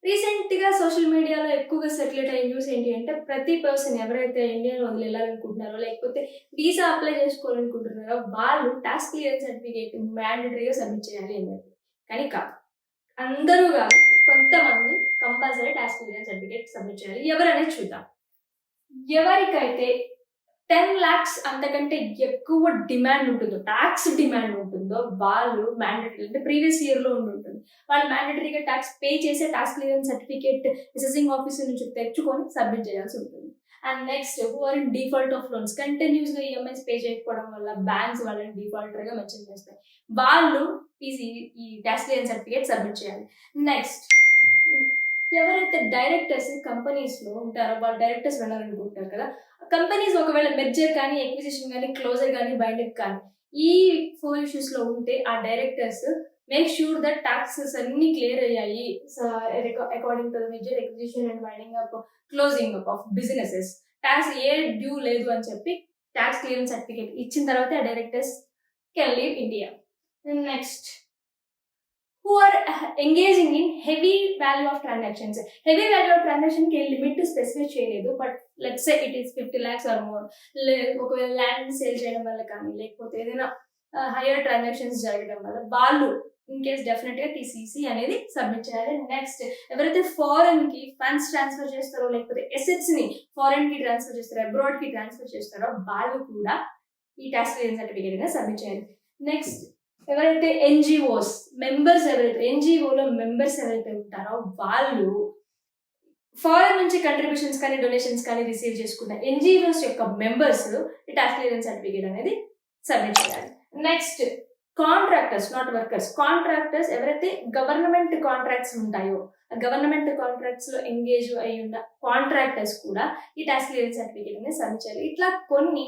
రీసెంట్‌గా సోషల్ మీడియాలో ఎక్కువగా సర్క్యులేట్ అయ్యే న్యూస్ ఏంటి అంటే, ప్రతి పర్సన్ ఎవరైతే ఇండియాని వదిలి ఎళ్ళాలనుకుంటున్నారో, లేకపోతే వీసా అప్లై చేసుకోవాలనుకుంటున్నారో, వాళ్ళు టాస్క్ క్లియరెన్స్ సర్టిఫికేట్ మ్యాండేటరీగా సబ్మిట్ చేయాలి అన్నారు. కానీ కాదు. అందరూ గాదు. కొంతమంది compulsory task clearance certificate submit చేయాలి. ఎవరనేది చూద్దాం. ఎవరికైతే 10,00,000 అంతకంటే ఎక్కువ డిమాండ్ ఉంటుందో, టాక్స్ డిమాండ్ ఉంటుందో, వాళ్ళు మ్యాండేటరీ అంటే ప్రీవియస్ ఇయర్‌లో ఉండుంటుంది. వాళ్ళు మ్యాండేటరీగా టాక్స్ పే చేసే tax clearance certificate assessing officer నుంచి తెచ్చుకొని సబ్మిట్ చేయాల్సి ఉంటుంది. And next who are in default of loans కంటిన్యూస్‌గా ఈఎంఐస్ పే చేయకపోవడం వల్ల బ్యాంక్స్ వాళ్ళని డిఫాల్టర్‌గా మెన్షన్ చేస్తాయి. వాళ్ళు ఈ టాక్స్ క్లియరెన్స్ సర్టిఫికేట్ సబ్మిట్ చేయాలి. నెక్స్ట్ ఎవరైతే డైరెక్టర్స్ కంపెనీస్‌లో ఉంటారో, వాళ్ళు డైరెక్టర్స్ వెళ్ళాలనుకుంటారు కదా! కంపెనీస్ ఒకవేళ మెర్జర్ కానీ, ఎక్విజిషన్ కానీ, క్లోజర్ కానీ, బైండప్ కానీ ఈ 4 ఇష్యూస్‌లో ఉంటే ఆ directors make sure that taxes అన్నీ క్లియర్ అయ్యాయి. According to the merger, acquisition and winding up, closing up of businesses. Talks A due లేదు అని చెప్పి టాక్స్ క్లియరెన్స్ సర్టిఫికేట్ ఇచ్చిన తర్వాతే ఆ directors can leave India. Next who are engaging in heavy value of transactions. Heavy value of transaction కి limit specify చేయలేదు. But let's say it is 50 lakhs or more. ఒకవేళ land sale చేయడం వల్ల కానీ, లేకపోతే ఏదైనా హైయర్ ట్రాన్సాక్షన్స్ జరగడం వల్ల వాళ్ళు ఇన్ కేస్ డెఫినెట్ గా టీసీసీ అనేది సబ్మిట్ చేయాలి. నెక్స్ట్ ఎవరైతే ఫారెన్ కి ఫండ్స్ ట్రాన్స్ఫర్ చేస్తారో, లేకపోతే ఎసెట్స్ ని ఫారెన్ కి ట్రాన్స్ఫర్ చేస్తారో, అబ్రాడ్ కి ట్రాన్స్ఫర్ చేస్తారో, వాళ్ళు కూడా ఈ టాక్స్ క్లియరెన్స్ సర్టిఫికేట్ అనేది సబ్మిట్ చేయాలి. నెక్స్ట్ ఎవరైతే ఎన్జిఓస్ మెంబర్స్ ఎవరైతే ఎన్జిఓలో మెంబర్స్ ఎవరైతే ఉంటారో వాళ్ళు ఫారెన్ నుంచి కంట్రిబ్యూషన్స్ కానీ, డొనేషన్స్ కానీ రిసీవ్ చేసుకున్న ఎన్జిఓస్ యొక్క మెంబర్స్ ఈ టాక్స్ క్లియరెన్స్ సర్టిఫికేట్ అనేది సబ్మిట్ చేయాలి. Next contractors, not workers. Contractors ఎవరైతే గవర్నమెంట్ కాంట్రాక్ట్స్ ఉంటాయో, గవర్నమెంట్ కాంట్రాక్ట్స్ లో ఎంగేజ్ అయి ఉన్న కాంట్రాక్టర్స్ కూడా ఈ టాక్స్ క్లియరెన్స్ సర్టిఫికేట్ అనేది సబ్మిట్ చేయాలి. ఇట్లా కొన్ని